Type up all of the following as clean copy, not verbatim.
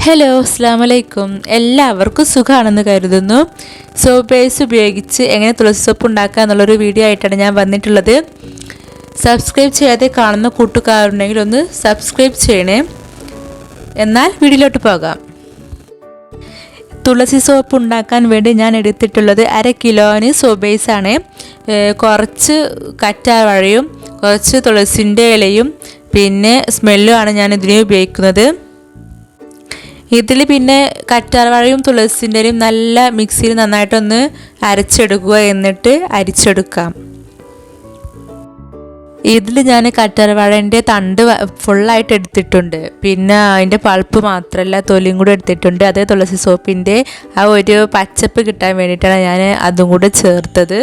Hello അസ്സലാമു അലൈക്കും. എല്ലാവർക്കും സുഖമാണെന്ന് കരുതുന്നു. സോപ്പ് ബേസ് ഉപയോഗിച്ച് എങ്ങനെ തുളസി സോപ്പ് ഉണ്ടാക്കുക എന്നുള്ളൊരു വീഡിയോ ആയിട്ടാണ് ഞാൻ വന്നിട്ടുള്ളത്. സബ്സ്ക്രൈബ് ചെയ്യാതെ കാണുന്ന കൂട്ടുകാരുണ്ടെങ്കിൽ ഒന്ന് സബ്സ്ക്രൈബ് ചെയ്യണേ. എന്നാൽ വീഡിയോയിലോട്ട് പോകാം. തുളസി സോപ്പ് ഉണ്ടാക്കാൻ വേണ്ടി ഞാൻ എടുത്തിട്ടുള്ളത് 1/2 കിലോന് സോപ്പ് ബേസാണ്. കുറച്ച് കറ്റാർവാഴയും കുറച്ച് തുളസിൻ്റെ ഇലയും പിന്നെ സ്മെല്ലുമാണ് ഞാൻ ഇതിന് ഉപയോഗിക്കുന്നത്. ഇതിൽ പിന്നെ കറ്റാർവാഴയും തുളസിൻ്റെ ഇലയും നല്ല മിക്സിയിൽ നന്നായിട്ടൊന്ന് അരച്ചെടുക്കുക, എന്നിട്ട് അരിച്ചെടുക്കാം. ഇതിൽ ഞാൻ കറ്റാർവാഴൻ്റെ തണ്ട് ഫുള്ളായിട്ട് എടുത്തിട്ടുണ്ട്. പിന്നെ അതിൻ്റെ പൾപ്പ് മാത്രമല്ല തൊലിയും കൂടെ എടുത്തിട്ടുണ്ട്. അതേ തുളസി സോപ്പിൻ്റെ ആ ഒരു പച്ചപ്പ് കിട്ടാൻ വേണ്ടിയിട്ടാണ് ഞാൻ അതും കൂടെ ചേർത്തത്.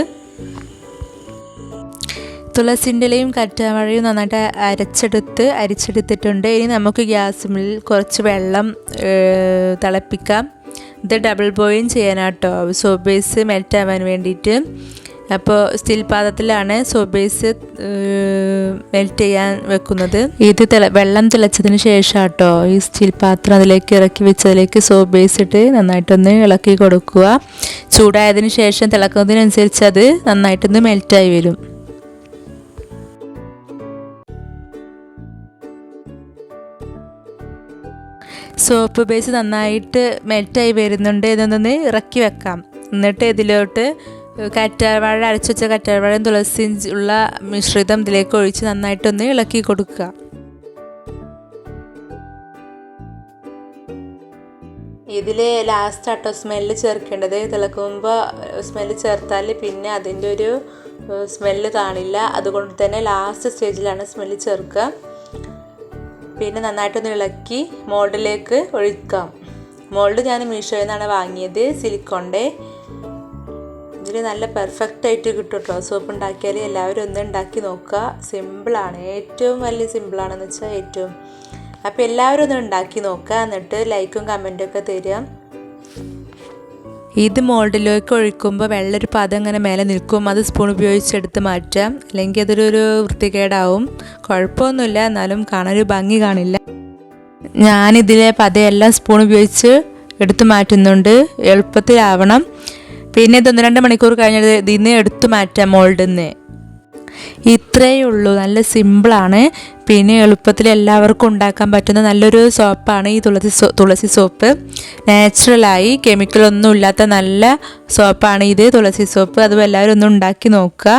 തുളസിൻ്റെ ഇലയും കറ്റാർവാഴയും നന്നായിട്ട് അരിച്ചെടുത്തിട്ടുണ്ട്. ഇനി നമുക്ക് ഗ്യാസിൽ കുറച്ച് വെള്ളം തിളപ്പിക്കാം. ഇത് ഡബിൾ ബോയിലിംഗ് ചെയ്യാനാട്ടോ, സോപ്പ് ബേസ് മെൽറ്റ് ആവാൻ വേണ്ടിയിട്ട്. അപ്പോൾ സ്റ്റീൽ പാത്രത്തിലാണ് സോപ്പ് ബേസ് മെൽറ്റ് ചെയ്യാൻ വെക്കുന്നത്. ഇത് വെള്ളം തിളച്ചതിന് ശേഷം കേട്ടോ ഈ സ്റ്റീൽ പാത്രം അതിലേക്ക് ഇറക്കി വെച്ചതിലേക്ക് സോപ്പ് ബേസ് ഇട്ട് നന്നായിട്ടൊന്ന് ഇളക്കി കൊടുക്കുക. ചൂടായതിന് ശേഷം തിളക്കുന്നതിനനുസരിച്ച് അത് നന്നായിട്ടൊന്ന് മെൽറ്റായി വരും. സോപ്പ് ബേസ് നന്നായിട്ട് മെൽറ്റായി വരുന്നുണ്ട്. ഇതൊന്ന് ഇറക്കി വെക്കാം. എന്നിട്ട് ഇതിലോട്ട് കറ്റാർവാഴ അരച്ചു വെച്ച കറ്റാർവാഴയും തുളസിയും ഉള്ള മിശ്രിതം ഇതിലേക്ക് ഒഴിച്ച് നന്നായിട്ടൊന്ന് ഇളക്കി കൊടുക്കുക. ഇതിൽ ലാസ്റ്റ് ആട്ടോ സ്മെല്ല് ചേർക്കേണ്ടത്. തിളക്കുമ്പോൾ സ്മെല്ല് ചേർത്താൽ പിന്നെ അതിൻ്റെ ഒരു സ്മെല്ല് കാണില്ല. അതുകൊണ്ട് തന്നെ ലാസ്റ്റ് സ്റ്റേജിലാണ് സ്മെല്ല് ചേർക്കുക. പിന്നെ നന്നായിട്ടൊന്ന് ഇളക്കി മോൾഡിലേക്ക് ഒഴിക്കാം. മോൾഡ് ഞാൻ മീഷോയിൽ നിന്നാണ് വാങ്ങിയത്, സിലിക്കോണിൻ്റെ. ഇതിൽ നല്ല പെർഫെക്റ്റ് ആയിട്ട് കിട്ടും കേട്ടോ. സോപ്പ് ഉണ്ടാക്കിയാൽ എല്ലാവരും ഒന്ന് ഉണ്ടാക്കി നോക്കുക. സിമ്പിളാണ്, ഏറ്റവും വലിയ സിമ്പിളാണെന്ന് വെച്ചാൽ ഏറ്റവും. അപ്പോൾ എല്ലാവരും ഒന്ന് ഉണ്ടാക്കി നോക്കുക, എന്നിട്ട് ലൈക്കും കമൻറ്റും ഒക്കെ തരിക. ഇത് മോൾഡിലേക്ക് ഒഴിക്കുമ്പോൾ വെള്ളൊരു പദം ഇങ്ങനെ മേലെ നിൽക്കും. അത് സ്പൂൺ ഉപയോഗിച്ചെടുത്ത് മാറ്റാം, അല്ലെങ്കിൽ അതൊരു വൃത്തികേടാവും. കുഴപ്പമൊന്നുമില്ല, എന്നാലും കാണാനൊരു ഭംഗി കാണില്ല. ഞാനിതിലെ പതയെല്ലാം സ്പൂൺ ഉപയോഗിച്ച് എടുത്ത് മാറ്റുന്നുണ്ട്, എളുപ്പത്തിലാവണം. പിന്നെ ഇത് 1-2 മണിക്കൂർ കഴിഞ്ഞത് ഇതിന്ന് എടുത്ത് മാറ്റാം മോൾഡിൽ നിന്ന്. ഇത്രയേ ഉള്ളൂ, നല്ല സിമ്പിളാണ്. പിന്നെ എളുപ്പത്തിൽ എല്ലാവർക്കും ഉണ്ടാക്കാൻ പറ്റുന്ന നല്ലൊരു സോപ്പാണ് ഈ തുളസി സോപ്പ്. നാച്ചുറലായി കെമിക്കലൊന്നും ഇല്ലാത്ത നല്ല സോപ്പാണ് ഇത് തുളസി സോപ്പ്. അതും എല്ലാവരും ഒന്ന് ഉണ്ടാക്കി നോക്കുക.